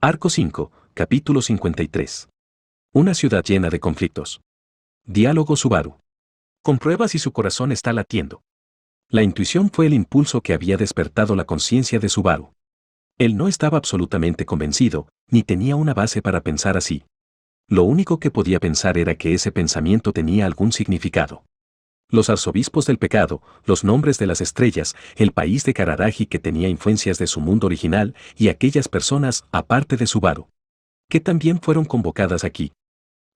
Arco 5, capítulo 53. Una ciudad llena de conflictos. Diálogo Subaru. Comprueba si su corazón está latiendo. La intuición fue el impulso que había despertado la conciencia de Subaru. Él no estaba absolutamente convencido, ni tenía una base para pensar así. Lo único que podía pensar era que ese pensamiento tenía algún significado. Los arzobispos del pecado, los nombres de las estrellas, el país de Kararagi que tenía influencias de su mundo original y aquellas personas, aparte de Subaru, que también fueron convocadas aquí.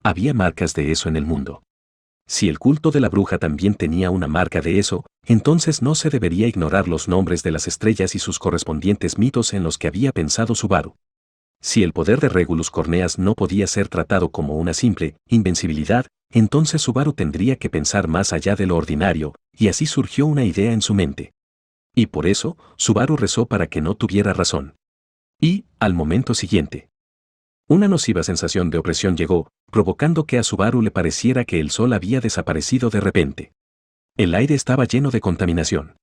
Había marcas de eso en el mundo. Si el culto de la bruja también tenía una marca de eso, entonces no se debería ignorar los nombres de las estrellas y sus correspondientes mitos en los que había pensado Subaru. Si el poder de Regulus Corneas no podía ser tratado como una simple invencibilidad, entonces Subaru tendría que pensar más allá de lo ordinario, y así surgió una idea en su mente. Y por eso, Subaru rezó para que no tuviera razón. Y, al momento siguiente, una nociva sensación de opresión llegó, provocando que a Subaru le pareciera que el sol había desaparecido de repente. El aire estaba lleno de contaminación.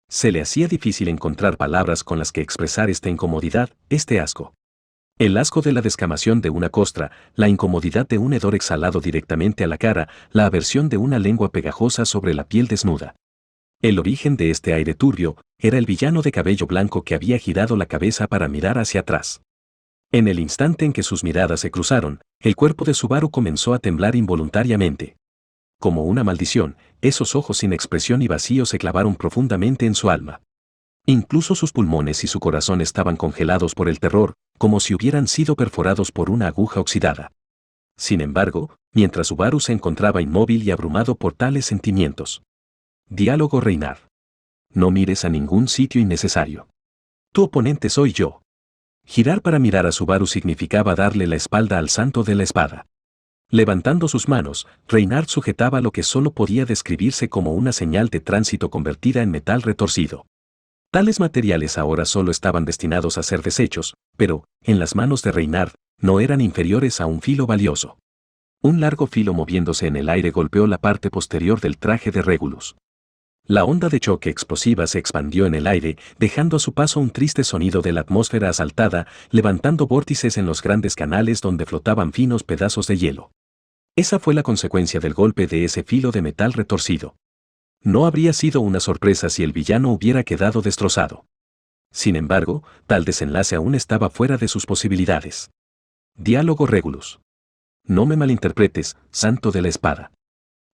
Se le hacía difícil encontrar palabras con las que expresar esta incomodidad, este asco. El asco de la descamación de una costra, la incomodidad de un hedor exhalado directamente a la cara, la aversión de una lengua pegajosa sobre la piel desnuda. El origen de este aire turbio era el villano de cabello blanco que había girado la cabeza para mirar hacia atrás. En el instante en que sus miradas se cruzaron, el cuerpo de Subaru comenzó a temblar involuntariamente. Como una maldición, esos ojos sin expresión y vacíos se clavaron profundamente en su alma. Incluso sus pulmones y su corazón estaban congelados por el terror, como si hubieran sido perforados por una aguja oxidada. Sin embargo, mientras Subaru se encontraba inmóvil y abrumado por tales sentimientos. Diálogo Reinar. No mires a ningún sitio innecesario. Tu oponente soy yo. Girar para mirar a Subaru significaba darle la espalda al santo de la espada. Levantando sus manos, Reinhardt sujetaba lo que solo podía describirse como una señal de tránsito convertida en metal retorcido. Tales materiales ahora solo estaban destinados a ser desechos, pero, en las manos de Reinhardt, no eran inferiores a un filo valioso. Un largo filo moviéndose en el aire golpeó la parte posterior del traje de Regulus. La onda de choque explosiva se expandió en el aire, dejando a su paso un triste sonido de la atmósfera asaltada, levantando vórtices en los grandes canales donde flotaban finos pedazos de hielo. Esa fue la consecuencia del golpe de ese filo de metal retorcido. No habría sido una sorpresa si el villano hubiera quedado destrozado. Sin embargo, tal desenlace aún estaba fuera de sus posibilidades. Diálogo Regulus. No me malinterpretes, santo de la espada.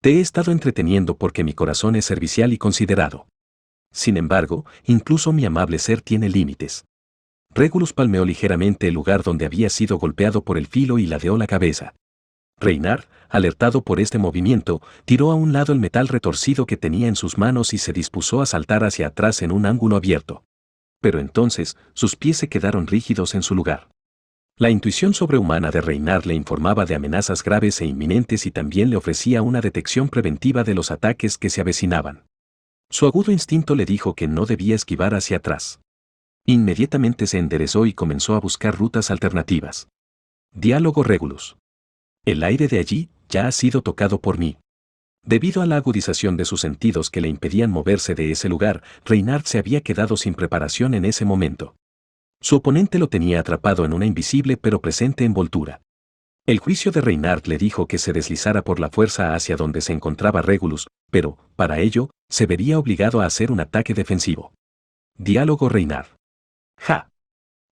Te he estado entreteniendo porque mi corazón es servicial y considerado. Sin embargo, incluso mi amable ser tiene límites. Regulus palmeó ligeramente el lugar donde había sido golpeado por el filo y ladeó la cabeza. Reinhardt, alertado por este movimiento, tiró a un lado el metal retorcido que tenía en sus manos y se dispuso a saltar hacia atrás en un ángulo abierto. Pero entonces, sus pies se quedaron rígidos en su lugar. La intuición sobrehumana de Reinhardt le informaba de amenazas graves e inminentes y también le ofrecía una detección preventiva de los ataques que se avecinaban. Su agudo instinto le dijo que no debía esquivar hacia atrás. Inmediatamente se enderezó y comenzó a buscar rutas alternativas. Diálogo Regulus. El aire de allí ya ha sido tocado por mí. Debido a la agudización de sus sentidos que le impedían moverse de ese lugar, Reinhardt se había quedado sin preparación en ese momento. Su oponente lo tenía atrapado en una invisible pero presente envoltura. El juicio de Reinhardt le dijo que se deslizara por la fuerza hacia donde se encontraba Regulus, pero, para ello, se vería obligado a hacer un ataque defensivo. Diálogo Reinhardt. ¡Ja!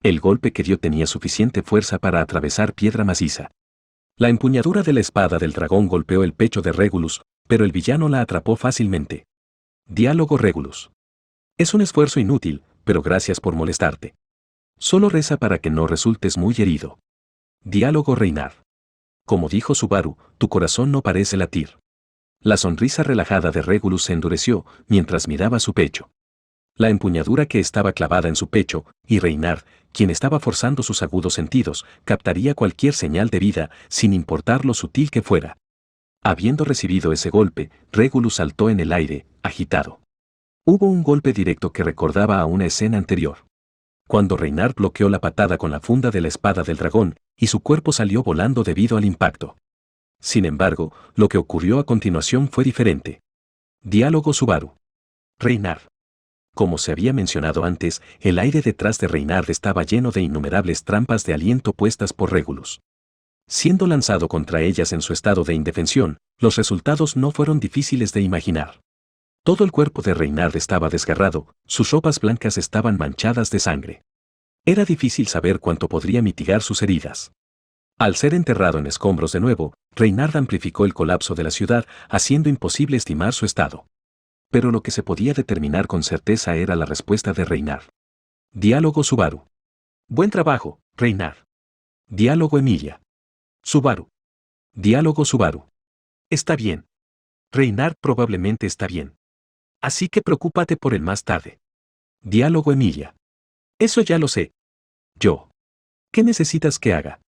El golpe que dio tenía suficiente fuerza para atravesar piedra maciza. La empuñadura de la espada del dragón golpeó el pecho de Regulus, pero el villano la atrapó fácilmente. Diálogo Regulus. Es un esfuerzo inútil, pero gracias por molestarte. Solo reza para que no resultes muy herido. Diálogo Reinhardt. Como dijo Subaru, tu corazón no parece latir. La sonrisa relajada de Regulus se endureció mientras miraba su pecho. La empuñadura que estaba clavada en su pecho, y Reinhardt, quien estaba forzando sus agudos sentidos, captaría cualquier señal de vida, sin importar lo sutil que fuera. Habiendo recibido ese golpe, Regulus saltó en el aire, agitado. Hubo un golpe directo que recordaba a una escena anterior. Cuando Reinhardt bloqueó la patada con la funda de la espada del dragón, y su cuerpo salió volando debido al impacto. Sin embargo, lo que ocurrió a continuación fue diferente. Diálogo Subaru. Reinhardt. Como se había mencionado antes, el aire detrás de Reynard estaba lleno de innumerables trampas de aliento puestas por Regulus. Siendo lanzado contra ellas en su estado de indefensión, los resultados no fueron difíciles de imaginar. Todo el cuerpo de Reynard estaba desgarrado, sus ropas blancas estaban manchadas de sangre. Era difícil saber cuánto podría mitigar sus heridas. Al ser enterrado en escombros de nuevo, Reynard amplificó el colapso de la ciudad, haciendo imposible estimar su estado. Pero lo que se podía determinar con certeza era la respuesta de Reynard. Diálogo Subaru. Buen trabajo, Reynard. Diálogo Emilia. Subaru. Diálogo Subaru. Está bien. Reynard probablemente está bien. Así que preocúpate por él más tarde. Diálogo Emilia. Eso ya lo sé. Yo. ¿Qué necesitas que haga?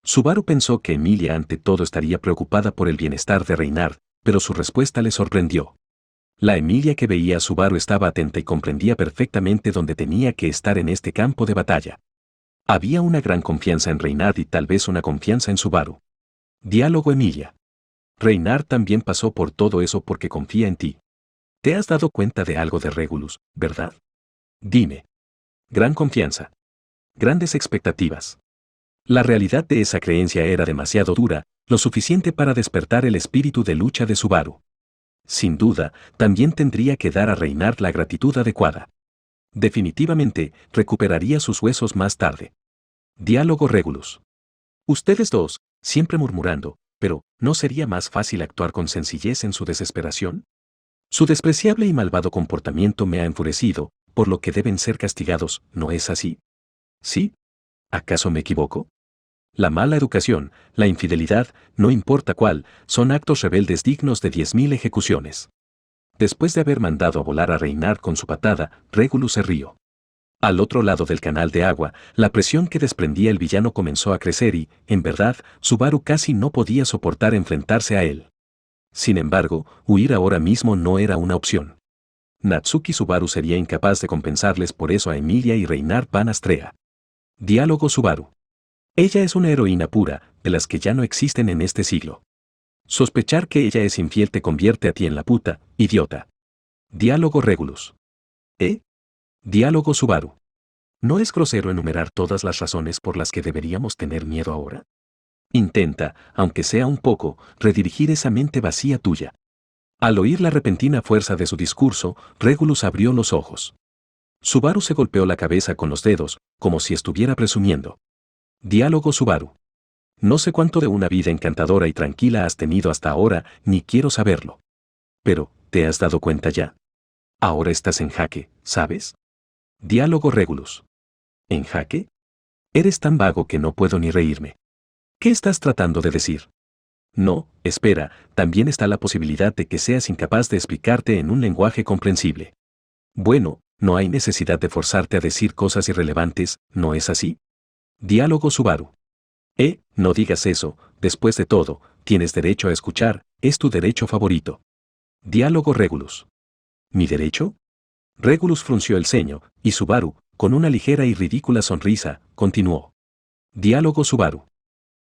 Subaru pensó que Emilia ante todo estaría preocupada por el bienestar de Reynard, pero su respuesta le sorprendió. La Emilia que veía a Subaru estaba atenta y comprendía perfectamente dónde tenía que estar en este campo de batalla. Había una gran confianza en Reynard y tal vez una confianza en Subaru. Diálogo Emilia. Reynard también pasó por todo eso porque confía en ti. ¿Te has dado cuenta de algo de Regulus, verdad? Dime. Gran confianza. Grandes expectativas. La realidad de esa creencia era demasiado dura, lo suficiente para despertar el espíritu de lucha de Subaru. Sin duda, también tendría que dar a Reynard la gratitud adecuada. Definitivamente, recuperaría sus huesos más tarde. Diálogo Regulus. Ustedes dos, siempre murmurando, pero ¿no sería más fácil actuar con sencillez en su desesperación? Su despreciable y malvado comportamiento me ha enfurecido, por lo que deben ser castigados, ¿no es así? ¿Sí? ¿Acaso me equivoco? La mala educación, la infidelidad, no importa cuál, son actos rebeldes dignos de 10.000 ejecuciones. Después de haber mandado a volar a Reynard con su patada, Regulus se rió. Al otro lado del canal de agua, la presión que desprendía el villano comenzó a crecer y, en verdad, Subaru casi no podía soportar enfrentarse a él. Sin embargo, huir ahora mismo no era una opción. Natsuki Subaru sería incapaz de compensarles por eso a Emilia y Reynard Van Astrea. Diálogo Subaru. Ella es una heroína pura, de las que ya no existen en este siglo. Sospechar que ella es infiel te convierte a ti en la puta, idiota. Diálogo Regulus. Diálogo Subaru. ¿No es grosero enumerar todas las razones por las que deberíamos tener miedo ahora? Intenta, aunque sea un poco, redirigir esa mente vacía tuya. Al oír la repentina fuerza de su discurso, Regulus abrió los ojos. Subaru se golpeó la cabeza con los dedos, como si estuviera presumiendo. Diálogo Subaru. No sé cuánto de una vida encantadora y tranquila has tenido hasta ahora, ni quiero saberlo. Pero, ¿te has dado cuenta ya? Ahora estás en jaque, ¿sabes? Diálogo Regulus. ¿En jaque? Eres tan vago que no puedo ni reírme. ¿Qué estás tratando de decir? No, espera, también está la posibilidad de que seas incapaz de explicarte en un lenguaje comprensible. Bueno, no hay necesidad de forzarte a decir cosas irrelevantes, ¿no es así? Diálogo Subaru. No digas eso, después de todo, tienes derecho a escuchar, es tu derecho favorito. Diálogo Regulus. ¿Mi derecho? Regulus frunció el ceño, y Subaru, con una ligera y ridícula sonrisa, continuó. Diálogo Subaru.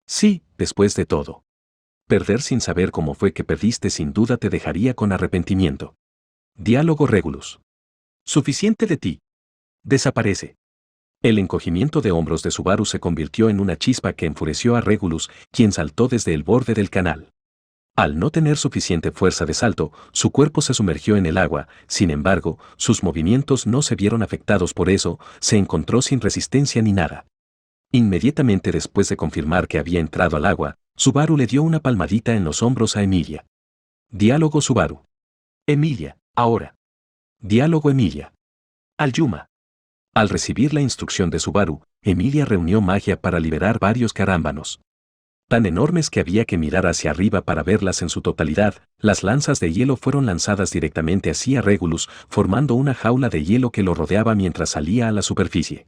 Sí, después de todo. Perder sin saber cómo fue que perdiste sin duda te dejaría con arrepentimiento. Diálogo Regulus. Suficiente de ti. Desaparece. El encogimiento de hombros de Subaru se convirtió en una chispa que enfureció a Regulus, quien saltó desde el borde del canal. Al no tener suficiente fuerza de salto, su cuerpo se sumergió en el agua, sin embargo, sus movimientos no se vieron afectados por eso, se encontró sin resistencia ni nada. Inmediatamente después de confirmar que había entrado al agua, Subaru le dio una palmadita en los hombros a Emilia. Diálogo Subaru. Emilia, ahora. Diálogo Emilia. Al Yuma. Al recibir la instrucción de Subaru, Emilia reunió magia para liberar varios carámbanos. Tan enormes que había que mirar hacia arriba para verlas en su totalidad, las lanzas de hielo fueron lanzadas directamente hacia Regulus, formando una jaula de hielo que lo rodeaba mientras salía a la superficie.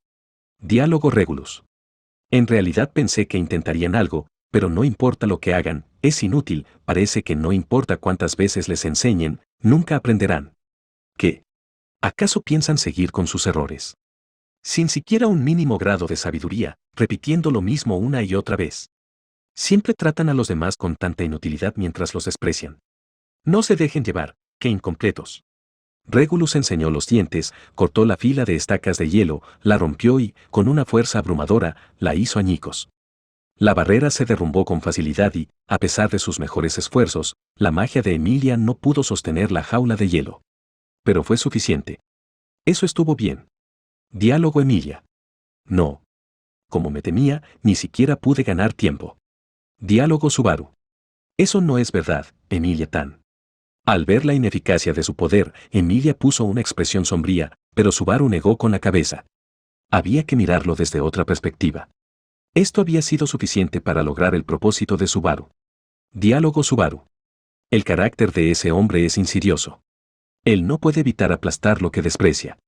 Diálogo Regulus. En realidad pensé que intentarían algo, pero no importa lo que hagan, es inútil, parece que no importa cuántas veces les enseñen, nunca aprenderán. ¿Qué? ¿Acaso piensan seguir con sus errores? Sin siquiera un mínimo grado de sabiduría, repitiendo lo mismo una y otra vez. Siempre tratan a los demás con tanta inutilidad mientras los desprecian. No se dejen llevar, que incompletos. Regulus enseñó los dientes, cortó la fila de estacas de hielo, la rompió y, con una fuerza abrumadora, la hizo añicos. La barrera se derrumbó con facilidad y, a pesar de sus mejores esfuerzos, la magia de Emilia no pudo sostener la jaula de hielo. Pero fue suficiente. Eso estuvo bien. Diálogo Emilia. No. Como me temía, ni siquiera pude ganar tiempo. Diálogo Subaru. Eso no es verdad, Emilia Tan. Al ver la ineficacia de su poder, Emilia puso una expresión sombría, pero Subaru negó con la cabeza. Había que mirarlo desde otra perspectiva. Esto había sido suficiente para lograr el propósito de Subaru. Diálogo Subaru. El carácter de ese hombre es insidioso. Él no puede evitar aplastar lo que desprecia.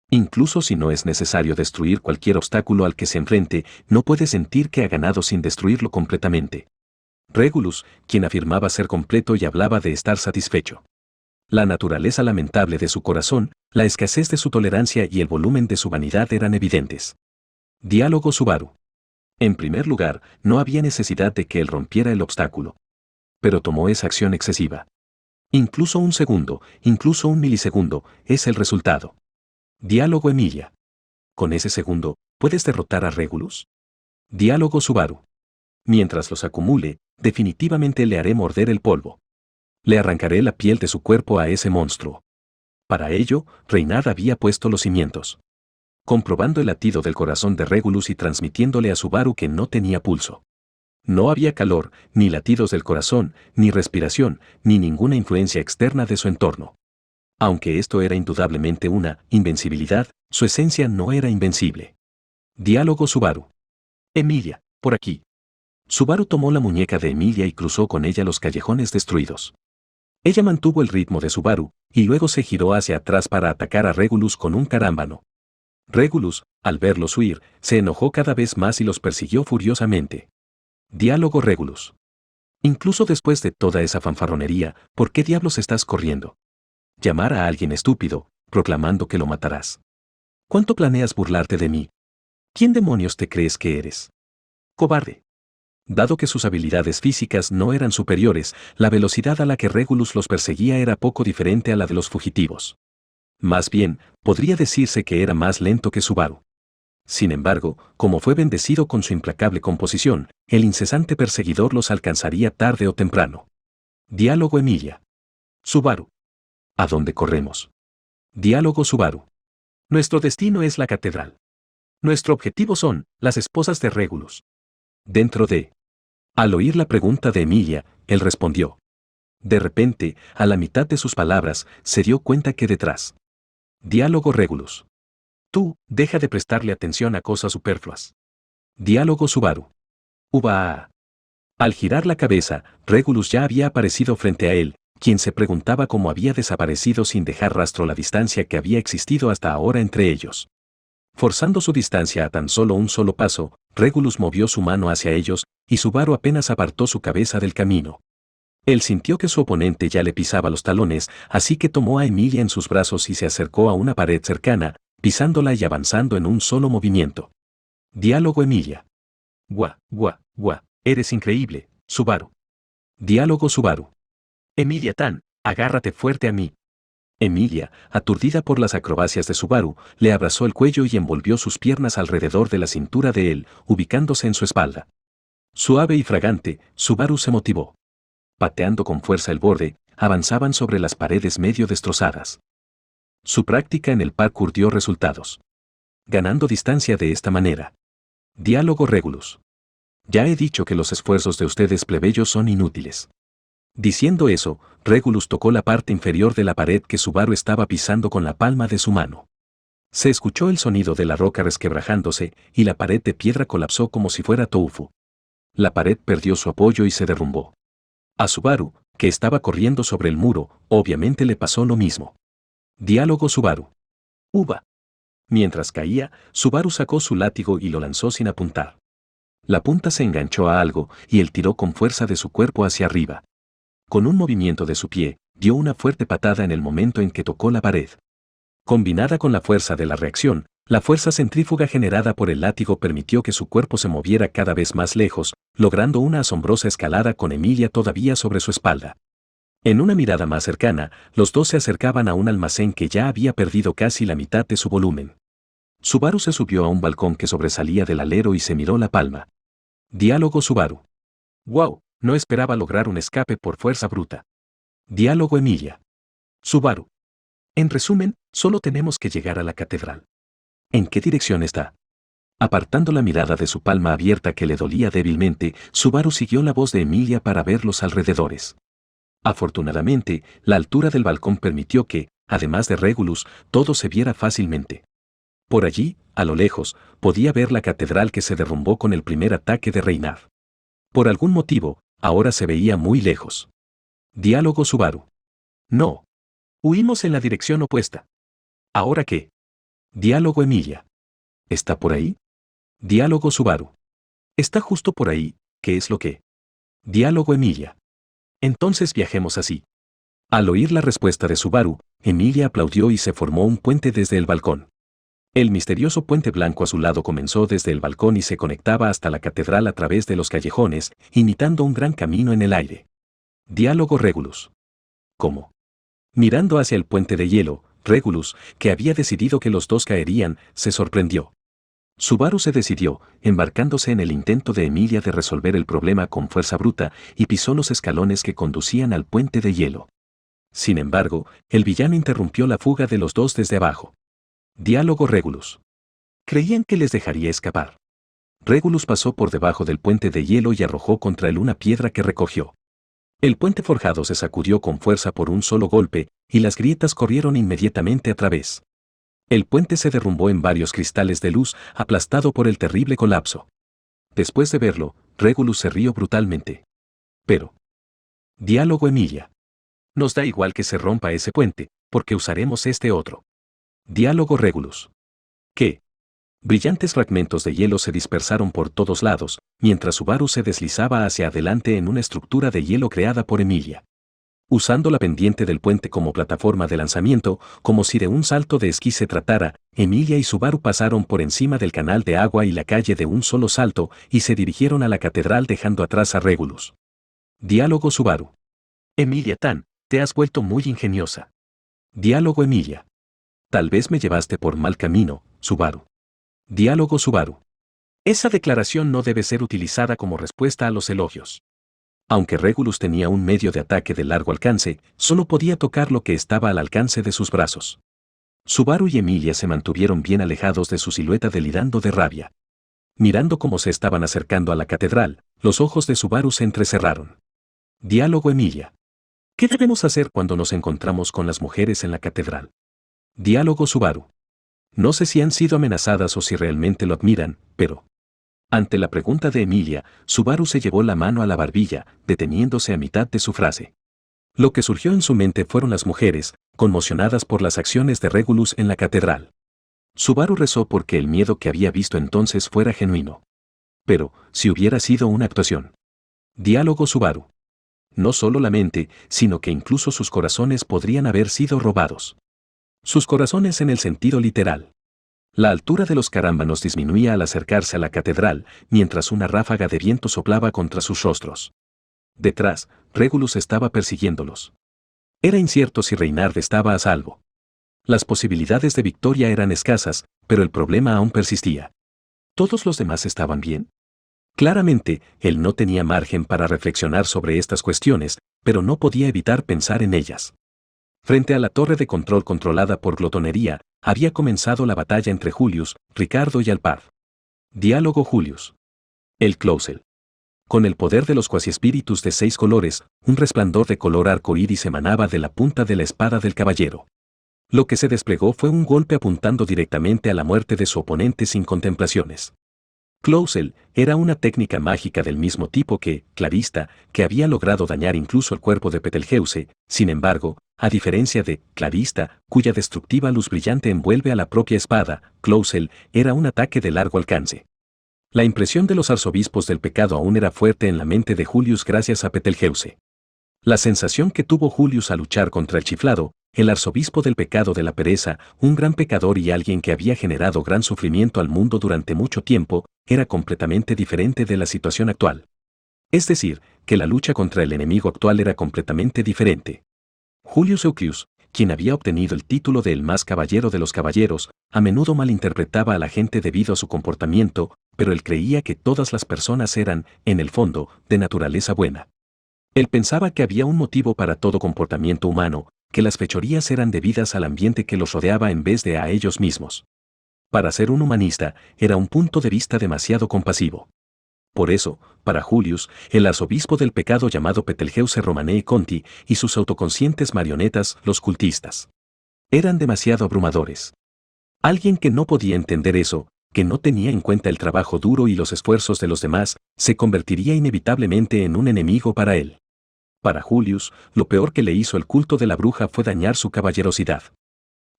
Incluso si no es necesario destruir cualquier obstáculo al que se enfrente, no puede sentir que ha ganado sin destruirlo completamente. Regulus, quien afirmaba ser completo y hablaba de estar satisfecho. La naturaleza lamentable de su corazón, la escasez de su tolerancia y el volumen de su vanidad eran evidentes. Diálogo Subaru. En primer lugar, no había necesidad de que él rompiera el obstáculo. Pero tomó esa acción excesiva. Incluso un segundo, incluso un milisegundo, es el resultado. Diálogo Emilia. Con ese segundo, ¿puedes derrotar a Regulus? Diálogo Subaru. Mientras los acumule, definitivamente le haré morder el polvo. Le arrancaré la piel de su cuerpo a ese monstruo. Para ello, Reynard había puesto los cimientos. Comprobando el latido del corazón de Regulus y transmitiéndole a Subaru que no tenía pulso. No había calor, ni latidos del corazón, ni respiración, ni ninguna influencia externa de su entorno. Aunque esto era indudablemente una invencibilidad, su esencia no era invencible. Diálogo Subaru. Emilia, por aquí. Subaru tomó la muñeca de Emilia y cruzó con ella los callejones destruidos. Ella mantuvo el ritmo de Subaru, y luego se giró hacia atrás para atacar a Regulus con un carámbano. Regulus, al verlos huir, se enojó cada vez más y los persiguió furiosamente. Diálogo Regulus. Incluso después de toda esa fanfarronería, ¿por qué diablos estás corriendo? Llamar a alguien estúpido, proclamando que lo matarás. ¿Cuánto planeas burlarte de mí? ¿Quién demonios te crees que eres? Cobarde. Dado que sus habilidades físicas no eran superiores, la velocidad a la que Regulus los perseguía era poco diferente a la de los fugitivos. Más bien, podría decirse que era más lento que Subaru. Sin embargo, como fue bendecido con su implacable composición, el incesante perseguidor los alcanzaría tarde o temprano. Diálogo Emilia. Subaru. ¿A dónde corremos? Diálogo Subaru. Nuestro destino es la catedral. Nuestro objetivo son las esposas de Regulus. Dentro de... Al oír la pregunta de Emilia, él respondió. De repente, a la mitad de sus palabras, se dio cuenta que detrás. Diálogo Regulus. Tú, deja de prestarle atención a cosas superfluas. Diálogo Subaru. Uva. Al girar la cabeza, Regulus ya había aparecido frente a él, quien se preguntaba cómo había desaparecido sin dejar rastro la distancia que había existido hasta ahora entre ellos. Forzando su distancia a tan solo un solo paso, Regulus movió su mano hacia ellos, y Subaru apenas apartó su cabeza del camino. Él sintió que su oponente ya le pisaba los talones, así que tomó a Emilia en sus brazos y se acercó a una pared cercana, pisándola y avanzando en un solo movimiento. Diálogo Emilia. Guau, eres increíble, Subaru. Diálogo Subaru. Emilia Tan, agárrate fuerte a mí. Emilia, aturdida por las acrobacias de Subaru, le abrazó el cuello y envolvió sus piernas alrededor de la cintura de él, ubicándose en su espalda. Suave y fragante, Subaru se motivó. Pateando con fuerza el borde, avanzaban sobre las paredes medio destrozadas. Su práctica en el parkour dio resultados. Ganando distancia de esta manera. Diálogo Regulus. Ya he dicho que los esfuerzos de ustedes plebeyos son inútiles. Diciendo eso, Regulus tocó la parte inferior de la pared que Subaru estaba pisando con la palma de su mano. Se escuchó el sonido de la roca resquebrajándose, y la pared de piedra colapsó como si fuera tofu. La pared perdió su apoyo y se derrumbó. A Subaru, que estaba corriendo sobre el muro, obviamente le pasó lo mismo. Diálogo Subaru. Uva. Mientras caía, Subaru sacó su látigo y lo lanzó sin apuntar. La punta se enganchó a algo, y él tiró con fuerza de su cuerpo hacia arriba. Con un movimiento de su pie, dio una fuerte patada en el momento en que tocó la pared. Combinada con la fuerza de la reacción, la fuerza centrífuga generada por el látigo permitió que su cuerpo se moviera cada vez más lejos, logrando una asombrosa escalada con Emilia todavía sobre su espalda. En una mirada más cercana, los dos se acercaban a un almacén que ya había perdido casi la mitad de su volumen. Subaru se subió a un balcón que sobresalía del alero y se miró la palma. Diálogo Subaru. Wow, no esperaba lograr un escape por fuerza bruta. Diálogo Emilia. Subaru. En resumen, solo tenemos que llegar a la catedral. ¿En qué dirección está? Apartando la mirada de su palma abierta que le dolía débilmente, Subaru siguió la voz de Emilia para ver los alrededores. Afortunadamente, la altura del balcón permitió que, además de Regulus, todo se viera fácilmente. Por allí, a lo lejos, podía ver la catedral que se derrumbó con el primer ataque de Reynard. Por algún motivo, ahora se veía muy lejos. Diálogo Subaru. No. Huimos en la dirección opuesta. ¿Ahora qué? Diálogo Emilia. ¿Está por ahí? Diálogo Subaru. Está justo por ahí, ¿qué es lo que? Diálogo Emilia. Entonces viajemos así. Al oír la respuesta de Subaru, Emilia aplaudió y se formó un puente desde el balcón. El misterioso puente blanco azulado comenzó desde el balcón y se conectaba hasta la catedral a través de los callejones, imitando un gran camino en el aire. Diálogo Regulus. ¿Cómo? Mirando hacia el puente de hielo, Regulus, que había decidido que los dos caerían, se sorprendió. Subaru se decidió, embarcándose en el intento de Emilia de resolver el problema con fuerza bruta, y pisó los escalones que conducían al puente de hielo. Sin embargo, el villano interrumpió la fuga de los dos desde abajo. Diálogo Regulus. Creían que les dejaría escapar. Regulus pasó por debajo del puente de hielo y arrojó contra él una piedra que recogió. El puente forjado se sacudió con fuerza por un solo golpe, y las grietas corrieron inmediatamente a través. El puente se derrumbó en varios cristales de luz, aplastado por el terrible colapso. Después de verlo, Regulus se rió brutalmente. Pero. Diálogo Emilia. Nos da igual que se rompa ese puente, porque usaremos este otro. Diálogo Regulus. ¿Qué? Brillantes fragmentos de hielo se dispersaron por todos lados, mientras Subaru se deslizaba hacia adelante en una estructura de hielo creada por Emilia. Usando la pendiente del puente como plataforma de lanzamiento, como si de un salto de esquí se tratara, Emilia y Subaru pasaron por encima del canal de agua y la calle de un solo salto y se dirigieron a la catedral dejando atrás a Regulus. Diálogo Subaru. Emilia-tan, te has vuelto muy ingeniosa. Diálogo Emilia. Tal vez me llevaste por mal camino, Subaru. Diálogo Subaru. Esa declaración no debe ser utilizada como respuesta a los elogios. Aunque Regulus tenía un medio de ataque de largo alcance, solo podía tocar lo que estaba al alcance de sus brazos. Subaru y Emilia se mantuvieron bien alejados de su silueta delirando de rabia. Mirando cómo se estaban acercando a la catedral, los ojos de Subaru se entrecerraron. Diálogo Emilia. ¿Qué debemos hacer cuando nos encontramos con las mujeres en la catedral? Diálogo Subaru. No sé si han sido amenazadas o si realmente lo admiran, pero... Ante la pregunta de Emilia, Subaru se llevó la mano a la barbilla, deteniéndose a mitad de su frase. Lo que surgió en su mente fueron las mujeres, conmocionadas por las acciones de Regulus en la catedral. Subaru rezó porque el miedo que había visto entonces fuera genuino. Pero, si hubiera sido una actuación. Diálogo Subaru. No solo la mente, sino que incluso sus corazones podrían haber sido robados. Sus corazones en el sentido literal. La altura de los carámbanos disminuía al acercarse a la catedral, mientras una ráfaga de viento soplaba contra sus rostros. Detrás, Regulus estaba persiguiéndolos. Era incierto si Reynard estaba a salvo. Las posibilidades de victoria eran escasas, pero el problema aún persistía. ¿Todos los demás estaban bien? Claramente, él no tenía margen para reflexionar sobre estas cuestiones, pero no podía evitar pensar en ellas. Frente a la torre de control controlada por glotonería, había comenzado la batalla entre Julius, Ricardo y Alpar. Diálogo Julius. El Clousel. Con el poder de los cuasiespíritus de 6 colores, un resplandor de color arcoíris emanaba de la punta de la espada del caballero. Lo que se desplegó fue un golpe apuntando directamente a la muerte de su oponente sin contemplaciones. Clousel era una técnica mágica del mismo tipo que, Clarista, que había logrado dañar incluso el cuerpo de Betelgeuse. Sin embargo, a diferencia de Clarista, cuya destructiva luz brillante envuelve a la propia espada, Clousel era un ataque de largo alcance. La impresión de los arzobispos del pecado aún era fuerte en la mente de Julius gracias a Betelgeuse. La sensación que tuvo Julius al luchar contra el chiflado, el arzobispo del pecado de la pereza, un gran pecador y alguien que había generado gran sufrimiento al mundo durante mucho tiempo, era completamente diferente de la situación actual. Es decir, que la lucha contra el enemigo actual era completamente diferente. Julius Euclius, quien había obtenido el título de el más caballero de los caballeros, a menudo malinterpretaba a la gente debido a su comportamiento, pero él creía que todas las personas eran, en el fondo, de naturaleza buena. Él pensaba que había un motivo para todo comportamiento humano, que las fechorías eran debidas al ambiente que los rodeaba en vez de a ellos mismos. Para ser un humanista, era un punto de vista demasiado compasivo. Por eso, para Julius, el arzobispo del pecado llamado Betelgeuse Romanei Conti y sus autoconscientes marionetas, los cultistas, eran demasiado abrumadores. Alguien que no podía entender eso, que no tenía en cuenta el trabajo duro y los esfuerzos de los demás, se convertiría inevitablemente en un enemigo para él. Para Julius, lo peor que le hizo el culto de la bruja fue dañar su caballerosidad.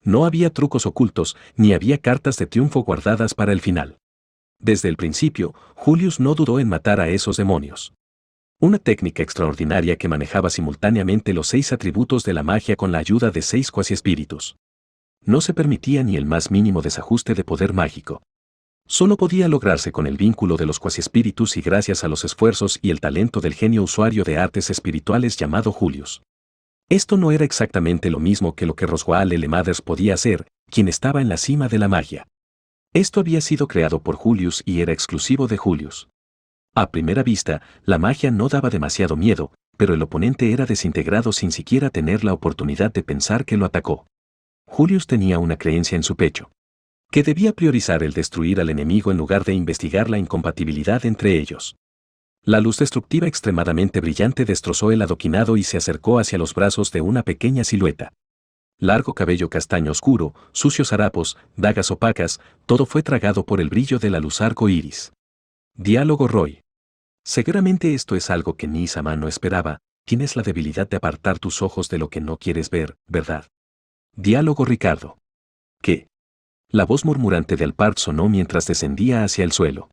No había trucos ocultos, ni había cartas de triunfo guardadas para el final. Desde el principio, Julius no dudó en matar a esos demonios. Una técnica extraordinaria que manejaba simultáneamente los 6 atributos de la magia con la ayuda de 6 cuasiespíritus. No se permitía ni el más mínimo desajuste de poder mágico. Solo podía lograrse con el vínculo de los cuasiespíritus y gracias a los esfuerzos y el talento del genio usuario de artes espirituales llamado Julius. Esto no era exactamente lo mismo que lo que Roswaal L. Mathers podía hacer, quien estaba en la cima de la magia. Esto había sido creado por Julius y era exclusivo de Julius. A primera vista, la magia no daba demasiado miedo, pero el oponente era desintegrado sin siquiera tener la oportunidad de pensar que lo atacó. Julius tenía una creencia en su pecho, que debía priorizar el destruir al enemigo en lugar de investigar la incompatibilidad entre ellos. La luz destructiva extremadamente brillante destrozó el adoquinado y se acercó hacia los brazos de una pequeña silueta. Largo cabello castaño oscuro, sucios harapos, dagas opacas, todo fue tragado por el brillo de la luz arco iris. Diálogo Roy. Seguramente esto es algo que Nizama no esperaba, tienes la debilidad de apartar tus ojos de lo que no quieres ver, ¿verdad? Diálogo Ricardo. ¿Qué? La voz murmurante de Alpart sonó mientras descendía hacia el suelo.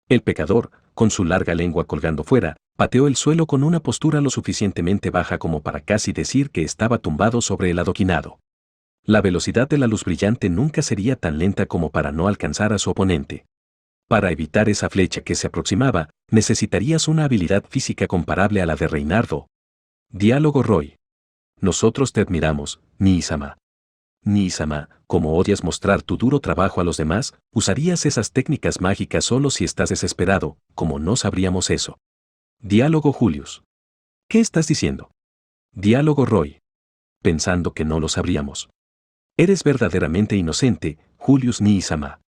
El pecador, con su larga lengua colgando fuera, pateó el suelo con una postura lo suficientemente baja como para casi decir que estaba tumbado sobre el adoquinado. La velocidad de la luz brillante nunca sería tan lenta como para no alcanzar a su oponente. Para evitar esa flecha que se aproximaba, necesitarías una habilidad física comparable a la de Reinardo. Diálogo Roy. Nosotros te admiramos, Nizama. Nizama, como odias mostrar tu duro trabajo a los demás, usarías esas técnicas mágicas solo si estás desesperado, como no sabríamos eso. Diálogo Julius. ¿Qué estás diciendo? Diálogo Roy. Pensando que no lo sabríamos. Eres verdaderamente inocente, Julius Nizama.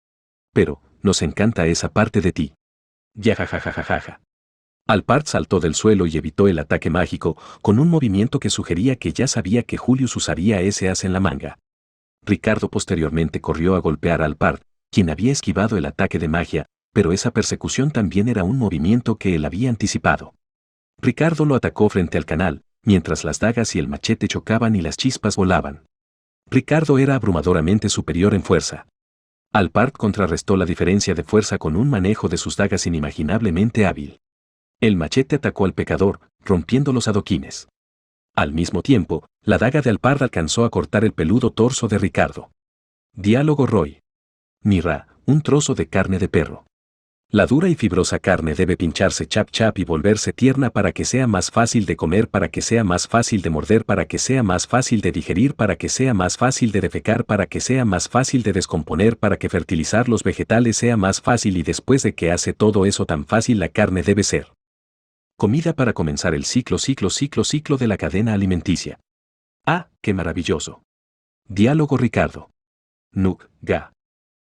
Pero, nos encanta esa parte de ti. Yajajajajaja. Alpart saltó del suelo y evitó el ataque mágico, con un movimiento que sugería que ya sabía que Julius usaría ese as en la manga. Ricardo posteriormente corrió a golpear a Alpart, quien había esquivado el ataque de magia, pero esa persecución también era un movimiento que él había anticipado. Ricardo lo atacó frente al canal, mientras las dagas y el machete chocaban y las chispas volaban. Ricardo era abrumadoramente superior en fuerza. Alpart contrarrestó la diferencia de fuerza con un manejo de sus dagas inimaginablemente hábil. El machete atacó al pecador, rompiendo los adoquines. Al mismo tiempo, la daga de Alpart alcanzó a cortar el peludo torso de Ricardo. Diálogo Roy. Mira, un trozo de carne de perro. La dura y fibrosa carne debe pincharse chap chap y volverse tierna para que sea más fácil de comer, para que sea más fácil de morder, para que sea más fácil de digerir, para que sea más fácil de defecar, para que sea más fácil de descomponer, para que fertilizar los vegetales sea más fácil y después de que hace todo eso tan fácil la carne debe ser comida para comenzar el ciclo de la cadena alimenticia. ¡Ah, qué maravilloso! Diálogo Ricardo. Nuk, ga.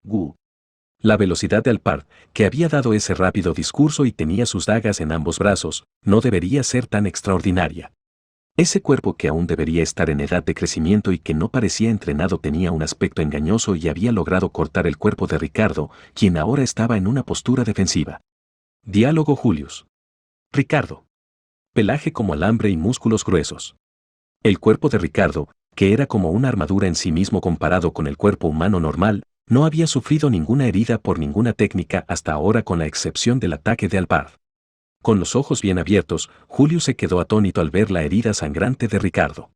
Gu. La velocidad de Alpart, que había dado ese rápido discurso y tenía sus dagas en ambos brazos, no debería ser tan extraordinaria. Ese cuerpo que aún debería estar en edad de crecimiento y que no parecía entrenado tenía un aspecto engañoso y había logrado cortar el cuerpo de Ricardo, quien ahora estaba en una postura defensiva. Diálogo Julius. Ricardo. Pelaje como alambre y músculos gruesos. El cuerpo de Ricardo, que era como una armadura en sí mismo comparado con el cuerpo humano normal, no había sufrido ninguna herida por ninguna técnica hasta ahora con la excepción del ataque de Alpart. Con los ojos bien abiertos, Julius se quedó atónito al ver la herida sangrante de Ricardo.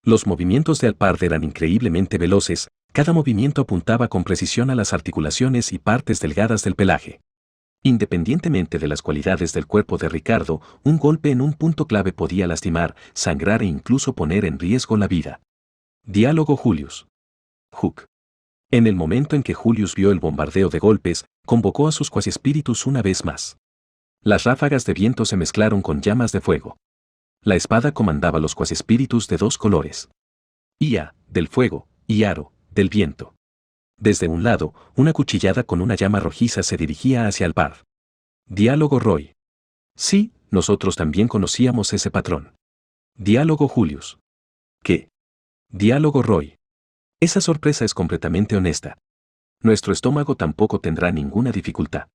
Los movimientos de Alpart eran increíblemente veloces, cada movimiento apuntaba con precisión a las articulaciones y partes delgadas del pelaje. Independientemente de las cualidades del cuerpo de Ricardo, un golpe en un punto clave podía lastimar, sangrar e incluso poner en riesgo la vida. Diálogo Julius. Hook. En el momento en que Julius vio el bombardeo de golpes, convocó a sus cuasiespíritus una vez más. Las ráfagas de viento se mezclaron con llamas de fuego. La espada comandaba los cuasiespíritus de dos colores. Ia, del fuego, y Aro, del viento. Desde un lado, una cuchillada con una llama rojiza se dirigía hacia el par. Diálogo Roy. Sí, nosotros también conocíamos ese patrón. Diálogo Julius. ¿Qué? Diálogo Roy. Esa sorpresa es completamente honesta. Nuestro estómago tampoco tendrá ninguna dificultad.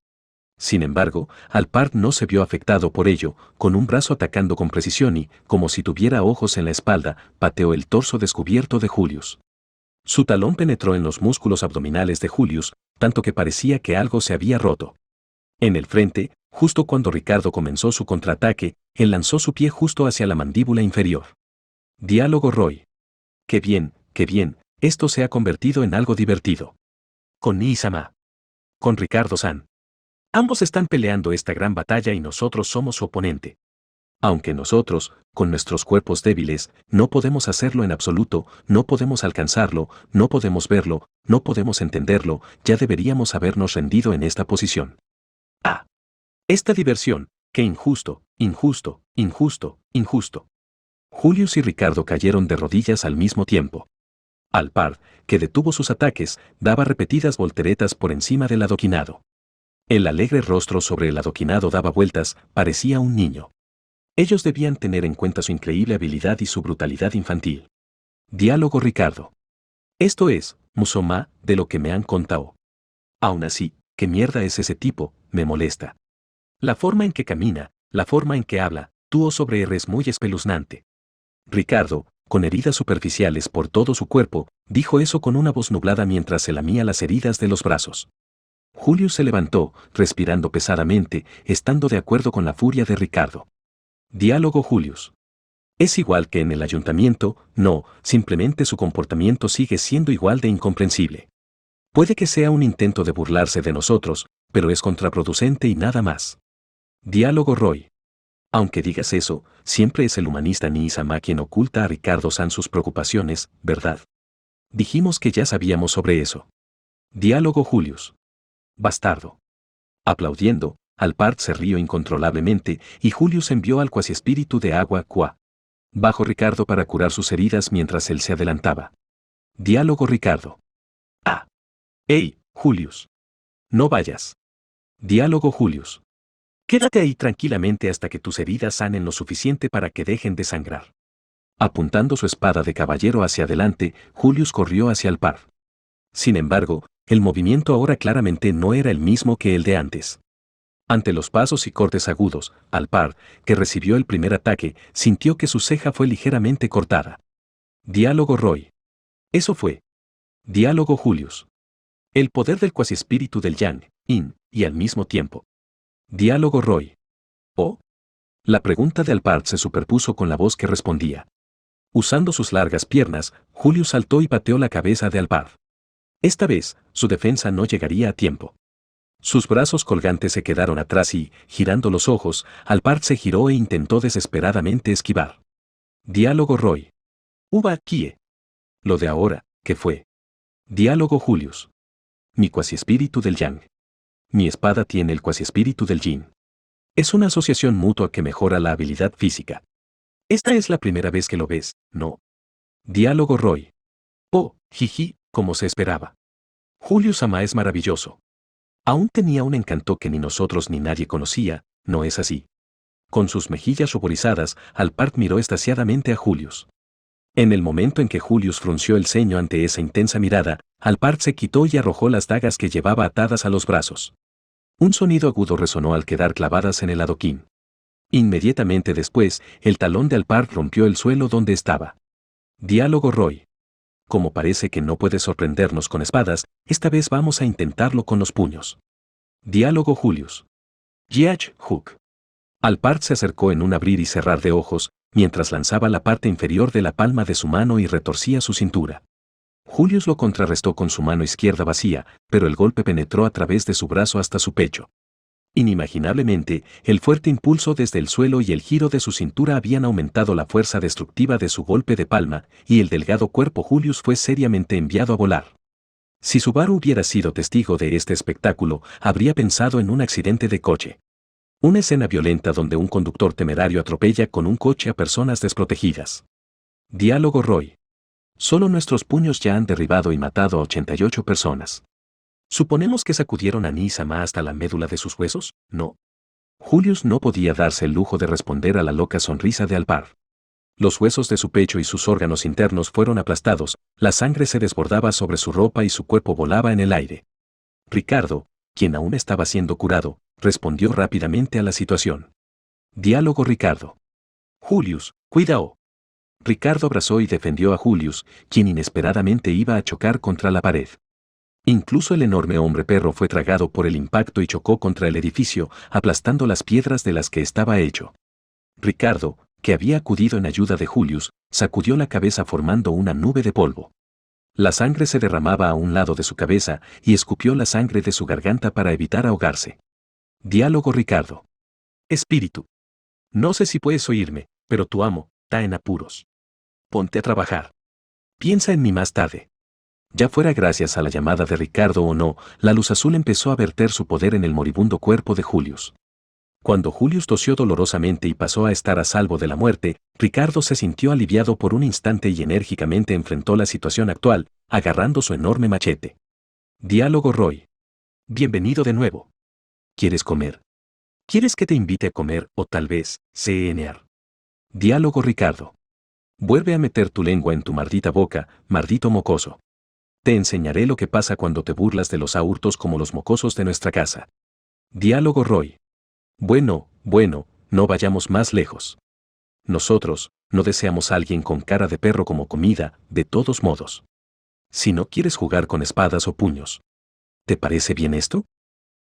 Sin embargo, Alpart no se vio afectado por ello, con un brazo atacando con precisión y, como si tuviera ojos en la espalda, pateó el torso descubierto de Julius. Su talón penetró en los músculos abdominales de Julius, tanto que parecía que algo se había roto. En el frente, justo cuando Ricardo comenzó su contraataque, él lanzó su pie justo hacia la mandíbula inferior. Diálogo Roy. Qué bien, esto se ha convertido en algo divertido. Con Nii-sama. Con Ricardo-san. Ambos están peleando esta gran batalla y nosotros somos su oponente. Aunque nosotros, con nuestros cuerpos débiles, no podemos hacerlo en absoluto, no podemos alcanzarlo, no podemos verlo, no podemos entenderlo, ya deberíamos habernos rendido en esta posición. Ah. Esta diversión, qué injusto, injusto, injusto, injusto. Julius y Ricardo cayeron de rodillas al mismo tiempo. Alpart, que detuvo sus ataques, daba repetidas volteretas por encima del adoquinado. El alegre rostro sobre el adoquinado daba vueltas, parecía un niño. Ellos debían tener en cuenta su increíble habilidad y su brutalidad infantil. Diálogo Ricardo. Esto es, Musoma, de lo que me han contado. Aún así, ¿qué mierda es ese tipo? Me molesta. La forma en que camina, la forma en que habla, tuvo sobre R es muy espeluznante. Ricardo, con heridas superficiales por todo su cuerpo, dijo eso con una voz nublada mientras se lamía las heridas de los brazos. Julius se levantó, respirando pesadamente, estando de acuerdo con la furia de Ricardo. Diálogo Julius. Es igual que en el ayuntamiento, no, simplemente su comportamiento sigue siendo igual de incomprensible. Puede que sea un intento de burlarse de nosotros, pero es contraproducente y nada más. Diálogo Roy. Aunque digas eso, siempre es el humanista Nii-sama quien oculta a Ricardo-san sus preocupaciones, ¿verdad? Dijimos que ya sabíamos sobre eso. Diálogo Julius. Bastardo. Aplaudiendo, Alpart se rió incontrolablemente y Julius envió al cuasiespíritu de agua Qua bajo Ricardo para curar sus heridas mientras él se adelantaba. Diálogo Ricardo. Ah. ¡Ey, Julius! No vayas. Diálogo Julius. Quédate ahí tranquilamente hasta que tus heridas sanen lo suficiente para que dejen de sangrar. Apuntando su espada de caballero hacia adelante, Julius corrió hacia Alpart. Sin embargo, el movimiento ahora claramente no era el mismo que el de antes. Ante los pasos y cortes agudos, Alpart, que recibió el primer ataque, sintió que su ceja fue ligeramente cortada. Diálogo Roy. Eso fue. Diálogo Julius. El poder del cuasiespíritu del Yang, Yin, y al mismo tiempo. Diálogo Roy. ¿Oh? La pregunta de Alpart se superpuso con la voz que respondía. Usando sus largas piernas, Julius saltó y pateó la cabeza de Alpart. Esta vez, su defensa no llegaría a tiempo. Sus brazos colgantes se quedaron atrás y, girando los ojos, Alpart se giró e intentó desesperadamente esquivar. Diálogo Roy. Uba Kie. Lo de ahora, ¿qué fue? Diálogo Julius. Mi cuasiespíritu del Yang. Mi espada tiene el cuasiespíritu del Yin. Es una asociación mutua que mejora la habilidad física. Esta es la primera vez que lo ves, ¿no? Diálogo Roy. Oh, jiji, como se esperaba. Julius-sama es maravilloso. Aún tenía un encanto que ni nosotros ni nadie conocía, ¿no es así? Con sus mejillas ruborizadas, Alpart miró extasiadamente a Julius. En el momento en que Julius frunció el ceño ante esa intensa mirada, Alpart se quitó y arrojó las dagas que llevaba atadas a los brazos. Un sonido agudo resonó al quedar clavadas en el adoquín. Inmediatamente después, el talón de Alpart rompió el suelo donde estaba. Diálogo Roy. Como parece que no puede sorprendernos con espadas, esta vez vamos a intentarlo con los puños. Diálogo Julius. Yeach Hook. Alpart se acercó en un abrir y cerrar de ojos, mientras lanzaba la parte inferior de la palma de su mano y retorcía su cintura. Julius lo contrarrestó con su mano izquierda vacía, pero el golpe penetró a través de su brazo hasta su pecho. Inimaginablemente, el fuerte impulso desde el suelo y el giro de su cintura habían aumentado la fuerza destructiva de su golpe de palma, y el delgado cuerpo Julius fue seriamente enviado a volar. Si Subaru hubiera sido testigo de este espectáculo, habría pensado en un accidente de coche. Una escena violenta donde un conductor temerario atropella con un coche a personas desprotegidas. Diálogo Roy. Solo nuestros puños ya han derribado y matado a 88 personas. Suponemos que sacudieron a Nisama hasta la médula de sus huesos, ¿no? Julius no podía darse el lujo de responder a la loca sonrisa de Alpar. Los huesos de su pecho y sus órganos internos fueron aplastados, la sangre se desbordaba sobre su ropa y su cuerpo volaba en el aire. Ricardo, quien aún estaba siendo curado, respondió rápidamente a la situación. Diálogo Ricardo. Julius, cuidado. Ricardo abrazó y defendió a Julius, quien inesperadamente iba a chocar contra la pared. Incluso el enorme hombre perro fue tragado por el impacto y chocó contra el edificio, aplastando las piedras de las que estaba hecho. Ricardo, que había acudido en ayuda de Julius, sacudió la cabeza formando una nube de polvo. La sangre se derramaba a un lado de su cabeza y escupió la sangre de su garganta para evitar ahogarse. Diálogo Ricardo. Espíritu. No sé si puedes oírme, pero tu amo está en apuros. Ponte a trabajar. Piensa en mí más tarde. Ya fuera gracias a la llamada de Ricardo o no, la luz azul empezó a verter su poder en el moribundo cuerpo de Julius. Cuando Julius tosió dolorosamente y pasó a estar a salvo de la muerte, Ricardo se sintió aliviado por un instante y enérgicamente enfrentó la situación actual, agarrando su enorme machete. Diálogo Roy. Bienvenido de nuevo. ¿Quieres comer? ¿Quieres que te invite a comer o tal vez, cenar? Diálogo Ricardo. Vuelve a meter tu lengua en tu maldita boca, maldito mocoso. Te enseñaré lo que pasa cuando te burlas de los hurtos como los mocosos de nuestra casa. Diálogo Roy. Bueno, no vayamos más lejos. Nosotros, no deseamos a alguien con cara de perro como comida, de todos modos. Si no quieres jugar con espadas o puños. ¿Te parece bien esto?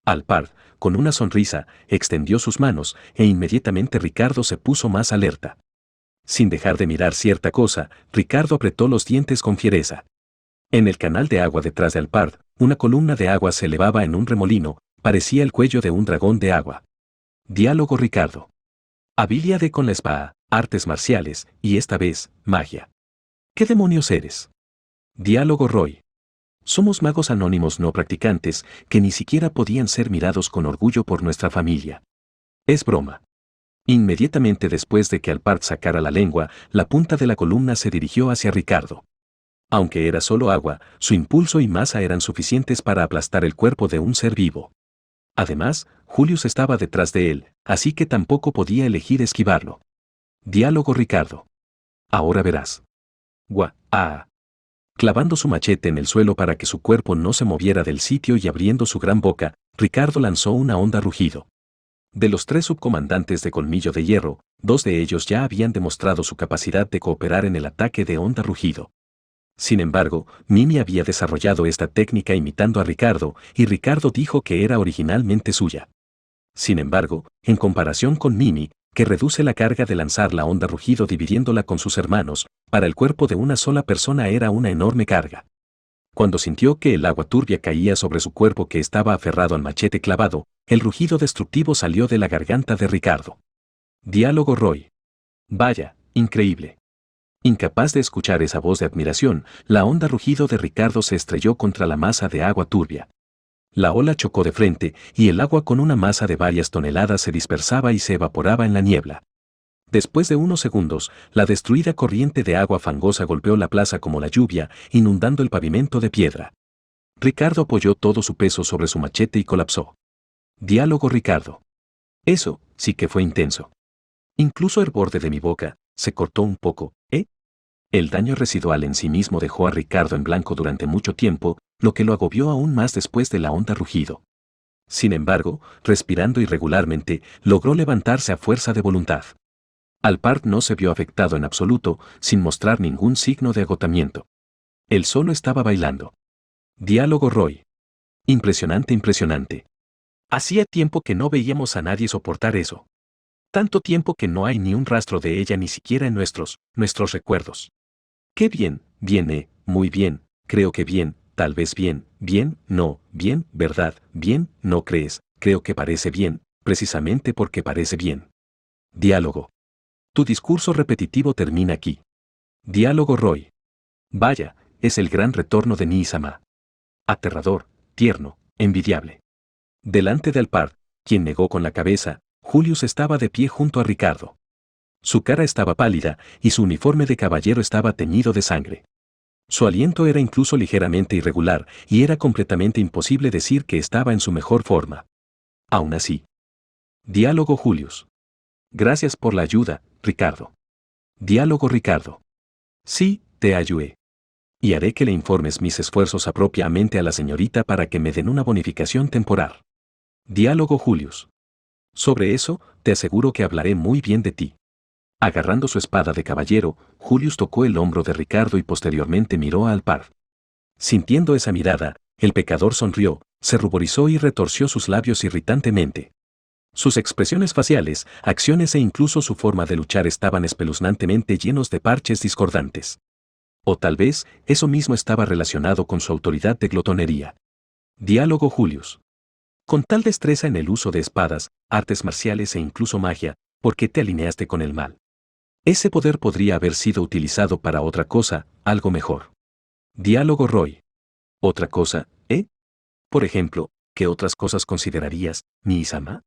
Alpard, con una sonrisa, extendió sus manos, e inmediatamente Ricardo se puso más alerta. Sin dejar de mirar cierta cosa, Ricardo apretó los dientes con fiereza. En el canal de agua detrás de Alpard, una columna de agua se elevaba en un remolino, parecía el cuello de un dragón de agua. Diálogo Ricardo. Habilidad con la espada, artes marciales, y esta vez, magia. ¿Qué demonios eres? Diálogo Roy. Somos magos anónimos no practicantes, que ni siquiera podían ser mirados con orgullo por nuestra familia. Es broma. Inmediatamente después de que Alpard sacara la lengua, la punta de la columna se dirigió hacia Ricardo. Aunque era solo agua, su impulso y masa eran suficientes para aplastar el cuerpo de un ser vivo. Además, Julius estaba detrás de él, así que tampoco podía elegir esquivarlo. Diálogo Ricardo. Ahora verás. Clavando su machete en el suelo para que su cuerpo no se moviera del sitio y abriendo su gran boca, Ricardo lanzó una honda rugido. De los 3 subcomandantes de Colmillo de Hierro, 2 de ellos ya habían demostrado su capacidad de cooperar en el ataque de honda rugido. Sin embargo, Mimi había desarrollado esta técnica imitando a Ricardo, y Ricardo dijo que era originalmente suya. Sin embargo, en comparación con Mimi, que reduce la carga de lanzar la honda rugido dividiéndola con sus hermanos, para el cuerpo de una sola persona era una enorme carga. Cuando sintió que el agua turbia caía sobre su cuerpo que estaba aferrado al machete clavado, el rugido destructivo salió de la garganta de Ricardo. Diálogo Roy. Vaya, increíble. Incapaz de escuchar esa voz de admiración, la honda rugido de Ricardo se estrelló contra la masa de agua turbia. La ola chocó de frente, y el agua con una masa de varias toneladas se dispersaba y se evaporaba en la niebla. Después de unos segundos, la destruida corriente de agua fangosa golpeó la plaza como la lluvia, inundando el pavimento de piedra. Ricardo apoyó todo su peso sobre su machete y colapsó. Diálogo Ricardo. Eso, sí que fue intenso. Incluso el borde de mi boca se cortó un poco, ¿eh? El daño residual en sí mismo dejó a Ricardo en blanco durante mucho tiempo, lo que lo agobió aún más después de la honda rugido. Sin embargo, respirando irregularmente, logró levantarse a fuerza de voluntad. Alpard no se vio afectado en absoluto, sin mostrar ningún signo de agotamiento. Él solo estaba bailando. Diálogo Roy. Impresionante. Hacía tiempo que no veíamos a nadie soportar eso. Tanto tiempo que no hay ni un rastro de ella ni siquiera en nuestros recuerdos. Qué bien, muy bien, creo que bien, tal vez bien, no, bien, verdad, bien, no crees, creo que parece bien, precisamente porque parece bien. Diálogo. Tu discurso repetitivo termina aquí. Diálogo Roy. Vaya, es el gran retorno de Nii-sama. Aterrador, tierno, envidiable. Delante de Alpard, quien negó con la cabeza, Julius estaba de pie junto a Ricardo. Su cara estaba pálida y su uniforme de caballero estaba teñido de sangre. Su aliento era incluso ligeramente irregular y era completamente imposible decir que estaba en su mejor forma. Aún así. Diálogo Julius. Gracias por la ayuda, Ricardo. Diálogo Ricardo. Sí, te ayudé. Y haré que le informes mis esfuerzos apropiadamente a la señorita para que me den una bonificación temporal. Diálogo Julius. Sobre eso, te aseguro que hablaré muy bien de ti. Agarrando su espada de caballero, Julius tocó el hombro de Ricardo y posteriormente miró a Alpard. Sintiendo esa mirada, el pecador sonrió, se ruborizó y retorció sus labios irritantemente. Sus expresiones faciales, acciones e incluso su forma de luchar estaban espeluznantemente llenos de parches discordantes. O tal vez, eso mismo estaba relacionado con su autoridad de glotonería. Diálogo Julius. Con tal destreza en el uso de espadas, artes marciales e incluso magia, ¿por qué te alineaste con el mal? Ese poder podría haber sido utilizado para otra cosa, algo mejor. Diálogo Roy. ¿Otra cosa, eh? Por ejemplo, ¿qué otras cosas considerarías, Nii-sama?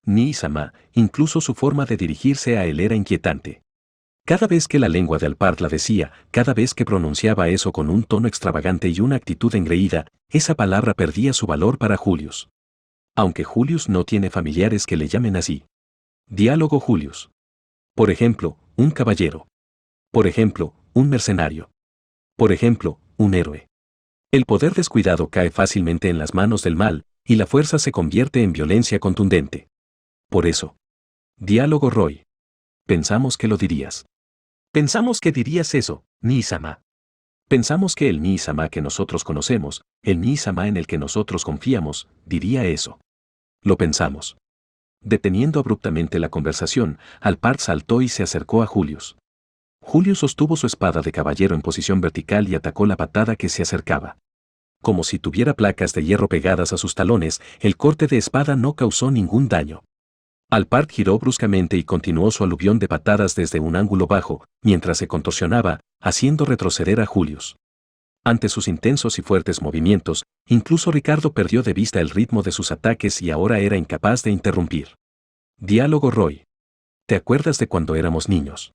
Nii-sama, incluso su forma de dirigirse a él era inquietante. Cada vez que la lengua de Alpard la decía, cada vez que pronunciaba eso con un tono extravagante y una actitud engreída, esa palabra perdía su valor para Julius. Aunque Julius no tiene familiares que le llamen así. Diálogo Julius. Por ejemplo, un caballero. Por ejemplo, un mercenario. Por ejemplo, un héroe. El poder descuidado cae fácilmente en las manos del mal, y la fuerza se convierte en violencia contundente. Por eso. Diálogo Roy. Pensamos que lo dirías. Pensamos que dirías eso, Nii-sama. Pensamos que el Nii-sama que nosotros conocemos, el Nii-sama en el que nosotros confiamos, diría eso. Lo pensamos. Deteniendo abruptamente la conversación, Alpard saltó y se acercó a Julius. Julius sostuvo su espada de caballero en posición vertical y atacó la patada que se acercaba. Como si tuviera placas de hierro pegadas a sus talones, el corte de espada no causó ningún daño. Alpard giró bruscamente y continuó su aluvión de patadas desde un ángulo bajo, mientras se contorsionaba, haciendo retroceder a Julius. Ante sus intensos y fuertes movimientos, incluso Ricardo perdió de vista el ritmo de sus ataques y ahora era incapaz de interrumpir. Diálogo Roy. ¿Te acuerdas de cuando éramos niños?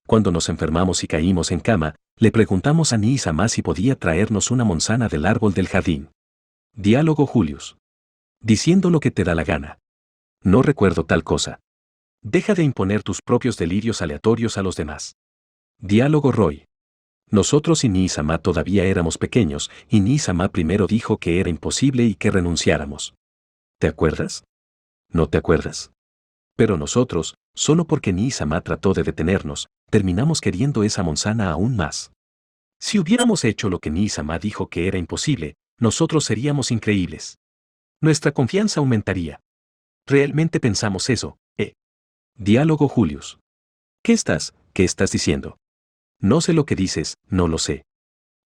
Cuando nos enfermamos y caímos en cama, le preguntamos a Nii-sama si podía traernos una manzana del árbol del jardín. Diálogo Julius. Diciendo lo que te da la gana. No recuerdo tal cosa. Deja de imponer tus propios delirios aleatorios a los demás. Diálogo Roy. Nosotros y Nii-sama todavía éramos pequeños, y Nii-sama primero dijo que era imposible y que renunciáramos. ¿Te acuerdas? ¿No te acuerdas? Pero nosotros, solo porque Nii-sama trató de detenernos, terminamos queriendo esa manzana aún más. Si hubiéramos hecho lo que Nii-sama dijo que era imposible, nosotros seríamos increíbles. Nuestra confianza aumentaría. Realmente pensamos eso, ¿eh? Diálogo Julius. ¿Qué estás diciendo? No sé lo que dices, no lo sé.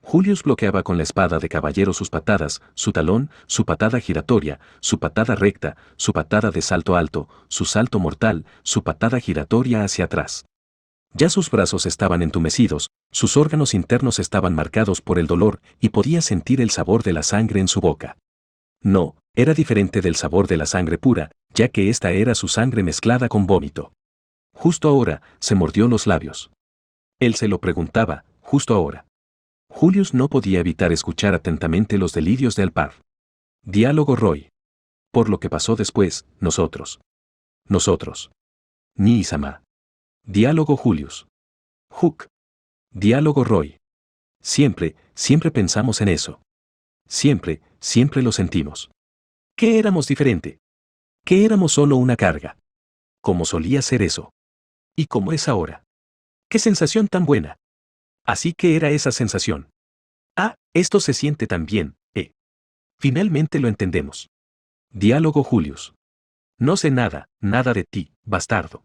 Julius bloqueaba con la espada de caballero sus patadas, su talón, su patada giratoria, su patada recta, su patada de salto alto, su salto mortal, su patada giratoria hacia atrás. Ya sus brazos estaban entumecidos, sus órganos internos estaban marcados por el dolor y podía sentir el sabor de la sangre en su boca. No, era diferente del sabor de la sangre pura, ya que esta era su sangre mezclada con vómito. Justo ahora, se mordió los labios. Él se lo preguntaba, justo ahora. Julius no podía evitar escuchar atentamente los delirios de Alpard. Diálogo Roy. Por lo que pasó después, nosotros. Nii-sama. Diálogo Julius. Hook. Diálogo Roy. Siempre pensamos en eso. Siempre lo sentimos. ¿Qué éramos diferente? ¿Que éramos solo una carga? ¿Cómo solía ser eso? ¿Y cómo es ahora? ¡Qué sensación tan buena! Así que era esa sensación. Ah, esto se siente tan bien, ¿eh? Finalmente lo entendemos. Diálogo Julius. No sé nada de ti, bastardo.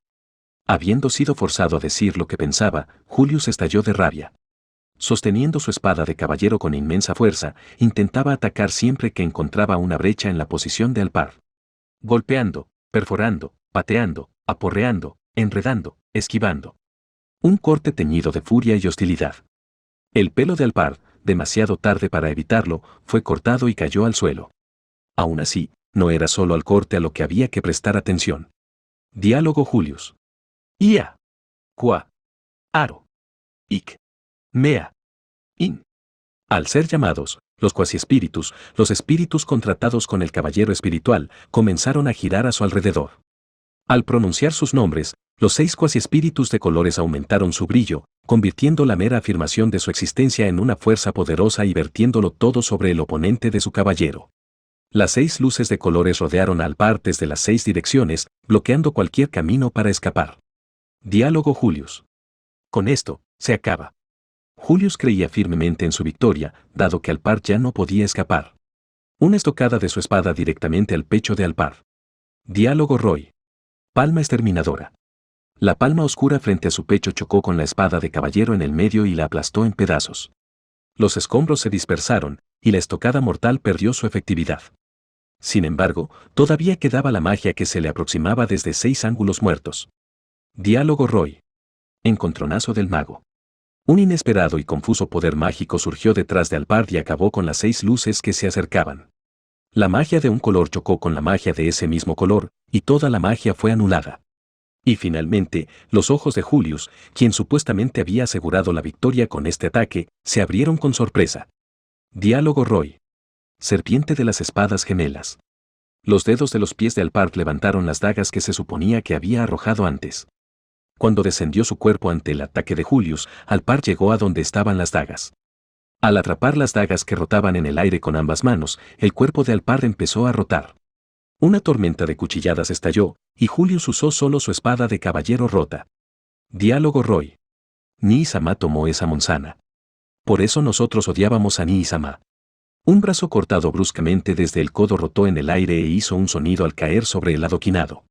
Habiendo sido forzado a decir lo que pensaba, Julius estalló de rabia. Sosteniendo su espada de caballero con inmensa fuerza, intentaba atacar siempre que encontraba una brecha en la posición de Alpard. Golpeando, perforando, pateando, aporreando, enredando, esquivando. Un corte teñido de furia y hostilidad. El pelo de Alpard, demasiado tarde para evitarlo, fue cortado y cayó al suelo. Aún así, no era solo al corte a lo que había que prestar atención. Diálogo Julius. Ia. Qua. Aro. Ic. Mea. In. Al ser llamados, los cuasiespíritus, los espíritus contratados con el caballero espiritual, comenzaron a girar a su alrededor. Al pronunciar sus nombres, los 6 cuasiespíritus de colores aumentaron su brillo, convirtiendo la mera afirmación de su existencia en una fuerza poderosa y vertiéndolo todo sobre el oponente de su caballero. Las 6 luces de colores rodearon a Alpard desde las 6 direcciones, bloqueando cualquier camino para escapar. Diálogo Julius. Con esto, se acaba. Julius creía firmemente en su victoria, dado que Alpard ya no podía escapar. Una estocada de su espada directamente al pecho de Alpard. Diálogo Roy. Palma exterminadora. La palma oscura frente a su pecho chocó con la espada de caballero en el medio y la aplastó en pedazos. Los escombros se dispersaron, y la estocada mortal perdió su efectividad. Sin embargo, todavía quedaba la magia que se le aproximaba desde 6 ángulos muertos. Diálogo Roy. Encontronazo del mago. Un inesperado y confuso poder mágico surgió detrás de Alpard y acabó con las 6 luces que se acercaban. La magia de un color chocó con la magia de ese mismo color, y toda la magia fue anulada. Y finalmente, los ojos de Julius, quien supuestamente había asegurado la victoria con este ataque, se abrieron con sorpresa. Diálogo Roy. Serpiente de las espadas gemelas. Los dedos de los pies de Alpard levantaron las dagas que se suponía que había arrojado antes. Cuando descendió su cuerpo ante el ataque de Julius, Alpard llegó a donde estaban las dagas. Al atrapar las dagas que rotaban en el aire con ambas manos, el cuerpo de Alpard empezó a rotar. Una tormenta de cuchilladas estalló, y Julius usó solo su espada de caballero rota. Diálogo Roy. Ni-Sama tomó esa monzana. Por eso nosotros odiábamos a Ni-Sama. Un brazo cortado bruscamente desde el codo rotó en el aire e hizo un sonido al caer sobre el adoquinado.